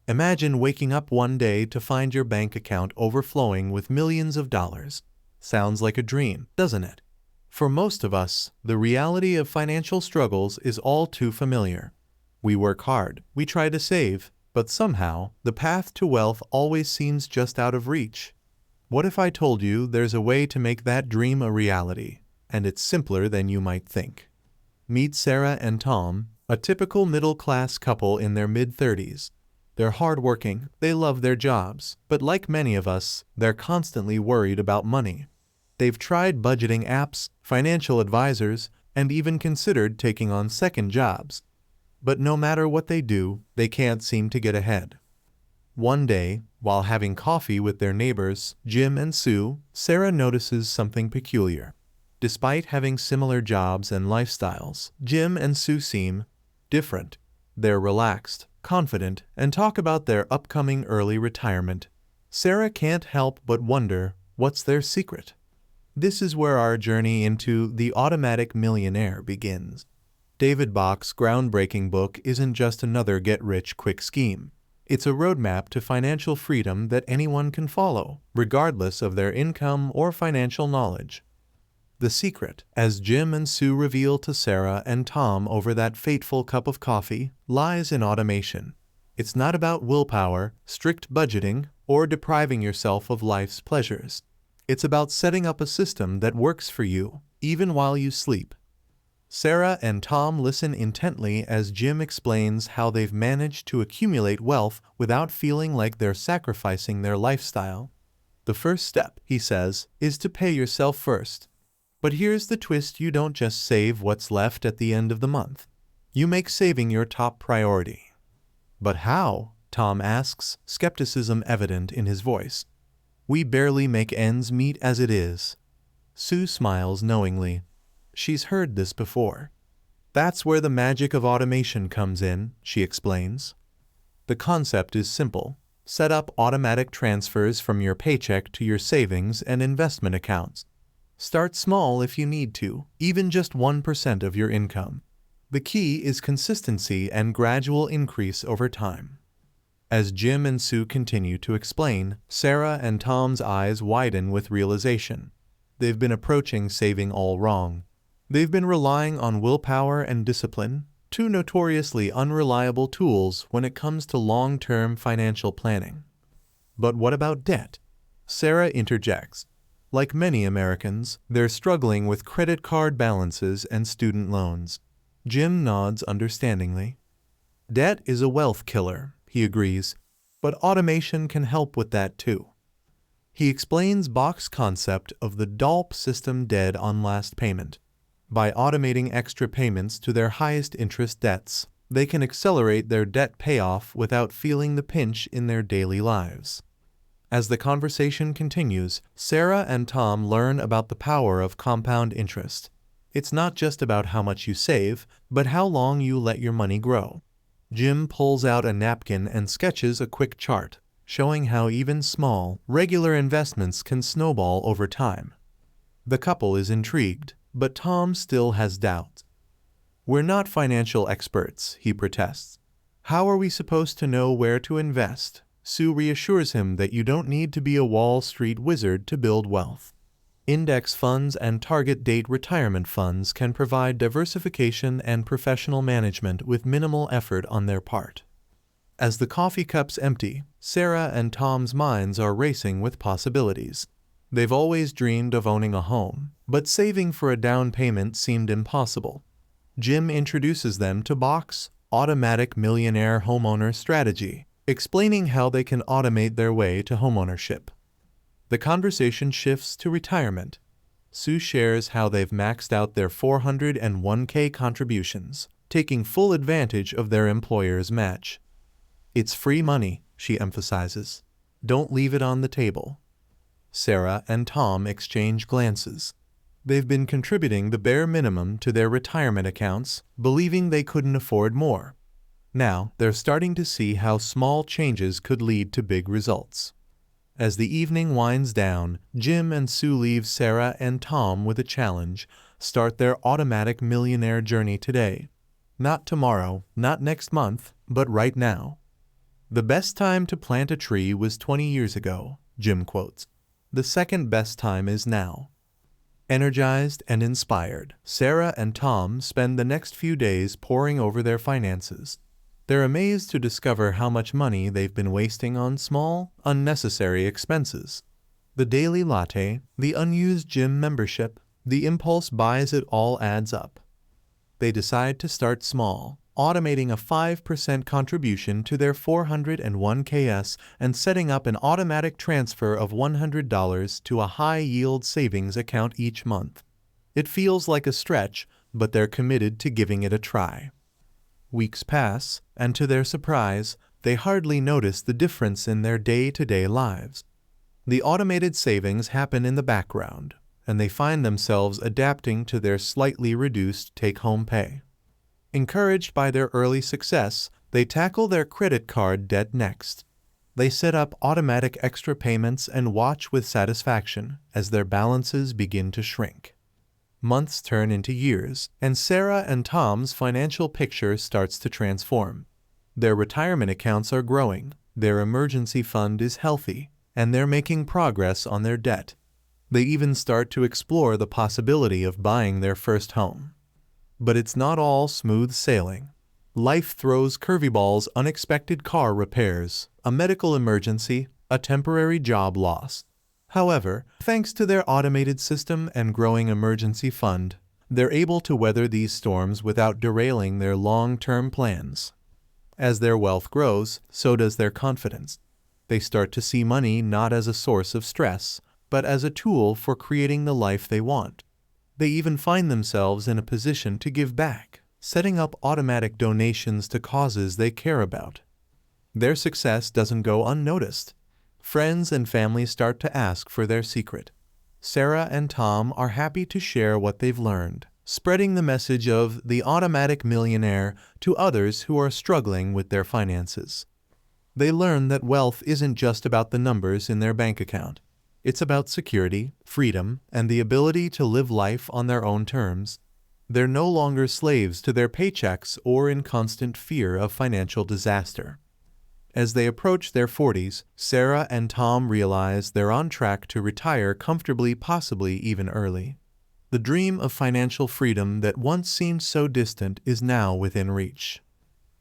Imagine waking up one day to find your bank account overflowing with millions of dollars. Sounds like a dream, doesn't it? For most of us, the reality of financial struggles is all too familiar. We work hard, we try to save, but somehow, the path to wealth always seems just out of reach. What if I told you there's a way to make that dream a reality, and it's simpler than you might think? Meet Sarah and Tom, a typical middle-class couple in their mid-30s. They're hardworking, they love their jobs, but like many of us, they're constantly worried about money. They've tried budgeting apps, financial advisors, and even considered taking on second jobs. But no matter what they do, they can't seem to get ahead. One day, while having coffee with their neighbors, Jim and Sue, Sarah notices something peculiar. Despite having similar jobs and lifestyles, Jim and Sue seem different. They're relaxed, confident, and talk about their upcoming early retirement. Sarah can't help but wonder, what's their secret? This is where our journey into The Automatic Millionaire begins. David Bach's groundbreaking book isn't just another get-rich-quick scheme. It's a roadmap to financial freedom that anyone can follow, regardless of their income or financial knowledge. The secret, as Jim and Sue reveal to Sarah and Tom over that fateful cup of coffee, lies in automation. It's not about willpower, strict budgeting, or depriving yourself of life's pleasures. It's about setting up a system that works for you, even while you sleep. Sarah and Tom listen intently as Jim explains how they've managed to accumulate wealth without feeling like they're sacrificing their lifestyle. The first step, he says, is to pay yourself first. But here's the twist: you don't just save what's left at the end of the month. You make saving your top priority. But how? Tom asks, skepticism evident in his voice. We barely make ends meet as it is. Sue smiles knowingly. She's heard this before. That's where the magic of automation comes in, she explains. The concept is simple. Set up automatic transfers from your paycheck to your savings and investment accounts. Start small if you need to, even just 1% of your income. The key is consistency and gradual increase over time. As Jim and Sue continue to explain, Sarah and Tom's eyes widen with realization. They've been approaching saving all wrong. They've been relying on willpower and discipline, two notoriously unreliable tools when it comes to long-term financial planning. But what about debt? Sarah interjects. Like many Americans, they're struggling with credit card balances and student loans. Jim nods understandingly. Debt is a wealth killer, he agrees, but automation can help with that too. He explains Bach's concept of the DOLP system, dead on last payment. By automating extra payments to their highest interest debts, they can accelerate their debt payoff without feeling the pinch in their daily lives. As the conversation continues, Sarah and Tom learn about the power of compound interest. It's not just about how much you save, but how long you let your money grow. Jim pulls out a napkin and sketches a quick chart, showing how even small, regular investments can snowball over time. The couple is intrigued, but Tom still has doubts. We're not financial experts, he protests. How are we supposed to know where to invest? Sue reassures him that you don't need to be a Wall Street wizard to build wealth. Index funds and target date retirement funds can provide diversification and professional management with minimal effort on their part. As the coffee cups empty, Sarah and Tom's minds are racing with possibilities. They've always dreamed of owning a home, but saving for a down payment seemed impossible. Jim introduces them to Bach's Automatic Millionaire homeowner strategy, explaining how they can automate their way to homeownership. The conversation shifts to retirement. Sue shares how they've maxed out their 401k contributions, taking full advantage of their employer's match. It's free money, she emphasizes. Don't leave it on the table. Sarah and Tom exchange glances. They've been contributing the bare minimum to their retirement accounts, believing they couldn't afford more. Now, they're starting to see how small changes could lead to big results. As the evening winds down, Jim and Sue leave Sarah and Tom with a challenge: start their automatic millionaire journey today. Not tomorrow, not next month, but right now. "The best time to plant a tree was 20 years ago," Jim quotes. "The second best time is now." Energized and inspired, Sarah and Tom spend the next few days poring over their finances. They're amazed to discover how much money they've been wasting on small, unnecessary expenses. The daily latte, the unused gym membership, the impulse buys, it all adds up. They decide to start small, automating a 5% contribution to their 401ks and setting up an automatic transfer of $100 to a high-yield savings account each month. It feels like a stretch, but they're committed to giving it a try. Weeks pass, and to their surprise, they hardly notice the difference in their day-to-day lives. The automated savings happen in the background, and they find themselves adapting to their slightly reduced take-home pay. Encouraged by their early success, they tackle their credit card debt next. They set up automatic extra payments and watch with satisfaction as their balances begin to shrink. Months turn into years, and Sarah and Tom's financial picture starts to transform. Their retirement accounts are growing, their emergency fund is healthy, and they're making progress on their debt. They even start to explore the possibility of buying their first home. But it's not all smooth sailing. Life throws curveballs: unexpected car repairs, a medical emergency, a temporary job loss. However, thanks to their automated system and growing emergency fund, they're able to weather these storms without derailing their long-term plans. As their wealth grows, so does their confidence. They start to see money not as a source of stress, but as a tool for creating the life they want. They even find themselves in a position to give back, setting up automatic donations to causes they care about. Their success doesn't go unnoticed. Friends and family start to ask for their secret. Sarah and Tom are happy to share what they've learned, spreading the message of the Automatic Millionaire to others who are struggling with their finances. They learn that wealth isn't just about the numbers in their bank account. It's about security, freedom, and the ability to live life on their own terms. They're no longer slaves to their paychecks or in constant fear of financial disaster. As they approach their 40s, Sarah and Tom realize they're on track to retire comfortably, possibly even early. The dream of financial freedom that once seemed so distant is now within reach.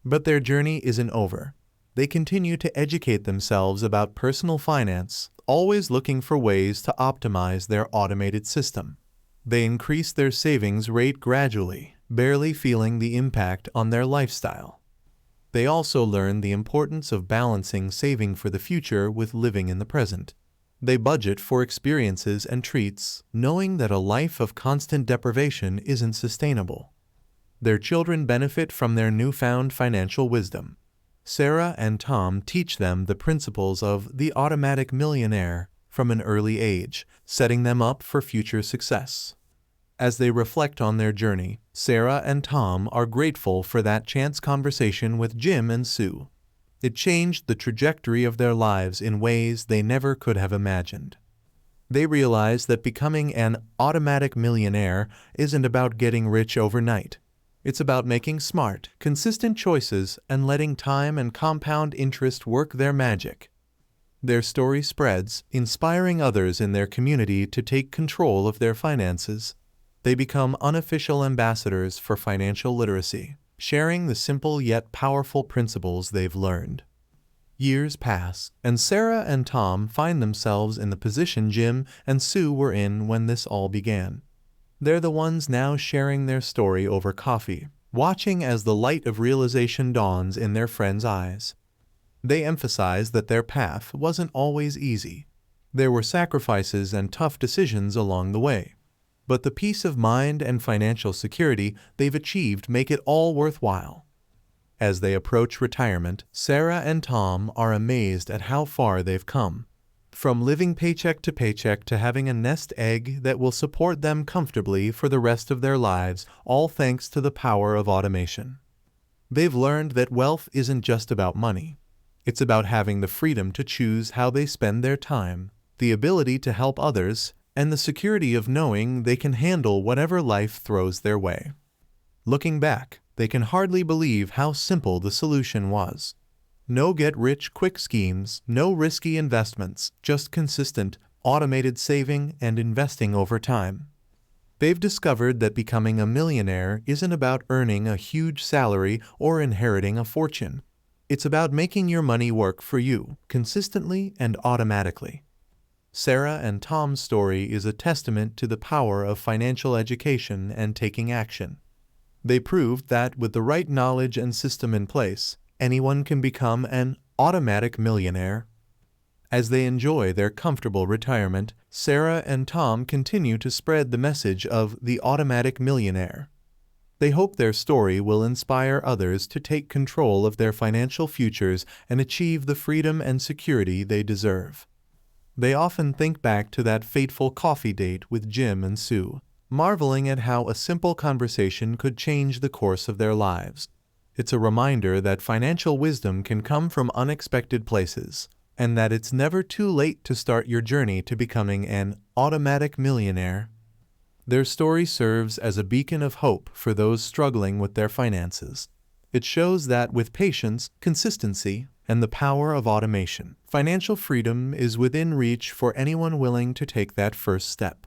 But their journey isn't over. They continue to educate themselves about personal finance, always looking for ways to optimize their automated system. They increase their savings rate gradually, barely feeling the impact on their lifestyle. They also learn the importance of balancing saving for the future with living in the present. They budget for experiences and treats, knowing that a life of constant deprivation isn't sustainable. Their children benefit from their newfound financial wisdom. Sarah and Tom teach them the principles of the Automatic Millionaire from an early age, setting them up for future success. As they reflect on their journey, Sarah and Tom are grateful for that chance conversation with Jim and Sue. It changed the trajectory of their lives in ways they never could have imagined. They realize that becoming an automatic millionaire isn't about getting rich overnight. It's about making smart, consistent choices and letting time and compound interest work their magic. Their story spreads, inspiring others in their community to take control of their finances. They become unofficial ambassadors for financial literacy, sharing the simple yet powerful principles they've learned. Years pass, and Sarah and Tom find themselves in the position Jim and Sue were in when this all began. They're the ones now sharing their story over coffee, watching as the light of realization dawns in their friends' eyes. They emphasize that their path wasn't always easy. There were sacrifices and tough decisions along the way. But the peace of mind and financial security they've achieved make it all worthwhile. As they approach retirement, Sarah and Tom are amazed at how far they've come. From living paycheck to paycheck to having a nest egg that will support them comfortably for the rest of their lives, all thanks to the power of automation. They've learned that wealth isn't just about money. It's about having the freedom to choose how they spend their time, the ability to help others, and the security of knowing they can handle whatever life throws their way. Looking back, they can hardly believe how simple the solution was. No get-rich-quick schemes, no risky investments, just consistent, automated saving and investing over time. They've discovered that becoming a millionaire isn't about earning a huge salary or inheriting a fortune. It's about making your money work for you, consistently and automatically. Sarah and Tom's story is a testament to the power of financial education and taking action. They proved that with the right knowledge and system in place, anyone can become an automatic millionaire. As they enjoy their comfortable retirement, Sarah and Tom continue to spread the message of the automatic millionaire. They hope their story will inspire others to take control of their financial futures and achieve the freedom and security they deserve. They often think back to that fateful coffee date with Jim and Sue, marveling at how a simple conversation could change the course of their lives. It's a reminder that financial wisdom can come from unexpected places, and that it's never too late to start your journey to becoming an automatic millionaire. Their story serves as a beacon of hope for those struggling with their finances. It shows that with patience, consistency, and the power of automation, financial freedom is within reach for anyone willing to take that first step.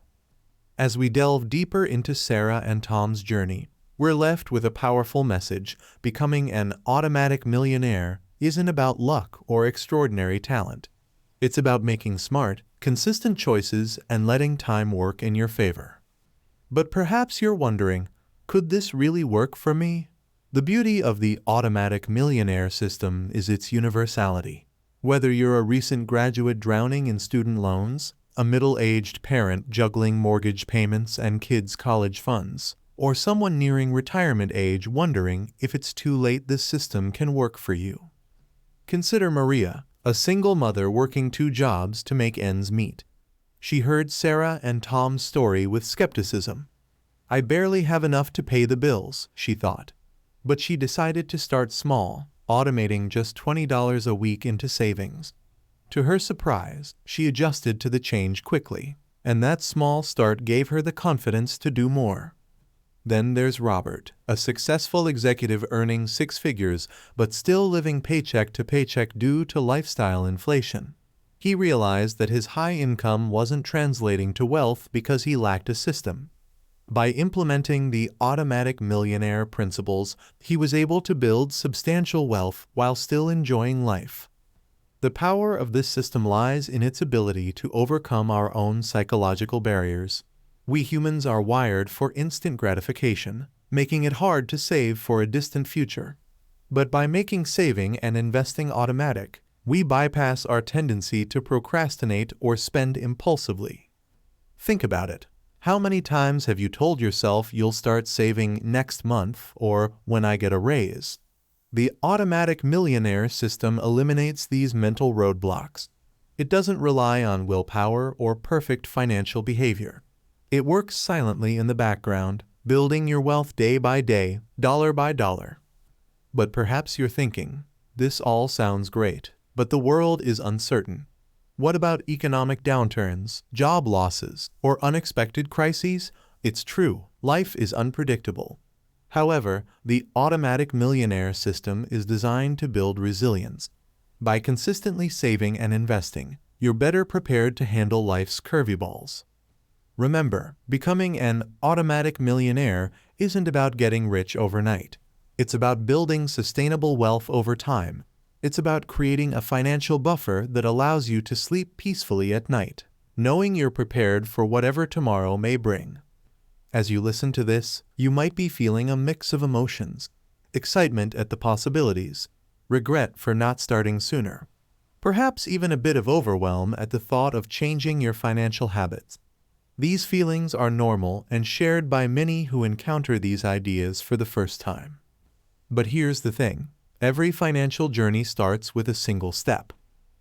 As we delve deeper into Sarah and Tom's journey, we're left with a powerful message: becoming an automatic millionaire isn't about luck or extraordinary talent. It's about making smart, consistent choices and letting time work in your favor. But perhaps you're wondering, could this really work for me? The beauty of the automatic millionaire system is its universality. Whether you're a recent graduate drowning in student loans, a middle-aged parent juggling mortgage payments and kids' college funds, or someone nearing retirement age wondering if it's too late, this system can work for you. Consider Maria, a single mother working 2 jobs to make ends meet. She heard Sarah and Tom's story with skepticism. "I barely have enough to pay the bills," she thought. But she decided to start small, automating just $20 a week into savings. To her surprise, she adjusted to the change quickly, and that small start gave her the confidence to do more. Then there's Robert, a successful executive earning 6 figures but still living paycheck to paycheck due to lifestyle inflation. He realized that his high income wasn't translating to wealth because he lacked a system. By implementing the automatic millionaire principles, he was able to build substantial wealth while still enjoying life. The power of this system lies in its ability to overcome our own psychological barriers. We humans are wired for instant gratification, making it hard to save for a distant future. But by making saving and investing automatic, we bypass our tendency to procrastinate or spend impulsively. Think about it. How many times have you told yourself you'll start saving next month or when I get a raise? The automatic millionaire system eliminates these mental roadblocks. It doesn't rely on willpower or perfect financial behavior. It works silently in the background, building your wealth day by day, dollar by dollar. But perhaps you're thinking, this all sounds great, but the world is uncertain. What about economic downturns, job losses, or unexpected crises? It's true, life is unpredictable. However, the automatic millionaire system is designed to build resilience. By consistently saving and investing, you're better prepared to handle life's curveballs. Remember, becoming an automatic millionaire isn't about getting rich overnight. It's about building sustainable wealth over time. It's about creating a financial buffer that allows you to sleep peacefully at night, knowing you're prepared for whatever tomorrow may bring. As you listen to this, you might be feeling a mix of emotions: excitement at the possibilities, regret for not starting sooner, perhaps even a bit of overwhelm at the thought of changing your financial habits. These feelings are normal and shared by many who encounter these ideas for the first time. But here's the thing. Every financial journey starts with a single step.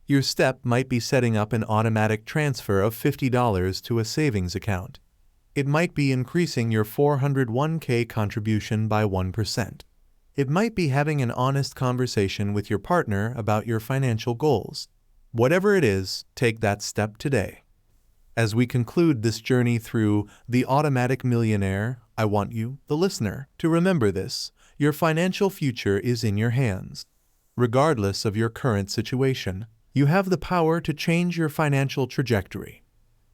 Your step might be setting up an automatic transfer of $50 to a savings account. It might be increasing your 401k contribution by 1%. It might be having an honest conversation with your partner about your financial goals. Whatever it is, take that step today. As we conclude this journey through the automatic millionaire, I want you, the listener, to remember this: your financial future is in your hands. Regardless of your current situation, you have the power to change your financial trajectory.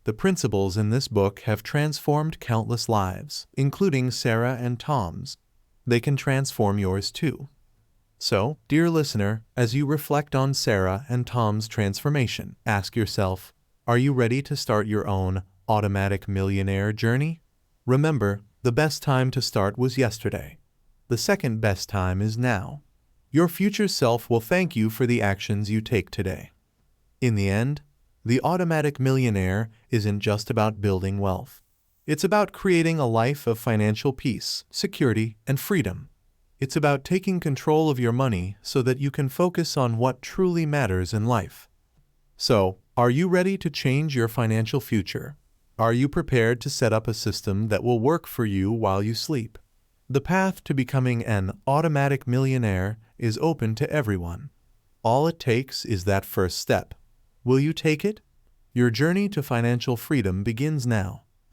The principles in this book have transformed countless lives, including Sarah and Tom's. They can transform yours too. So, dear listener, as you reflect on Sarah and Tom's transformation, ask yourself, are you ready to start your own automatic millionaire journey? Remember, the best time to start was yesterday. The second best time is now. Your future self will thank you for the actions you take today. In the end, the automatic millionaire isn't just about building wealth. It's about creating a life of financial peace, security, and freedom. It's about taking control of your money so that you can focus on what truly matters in life. So, are you ready to change your financial future? Are you prepared to set up a system that will work for you while you sleep? The path to becoming an automatic millionaire is open to everyone. All it takes is that first step. Will you take it? Your journey to financial freedom begins now.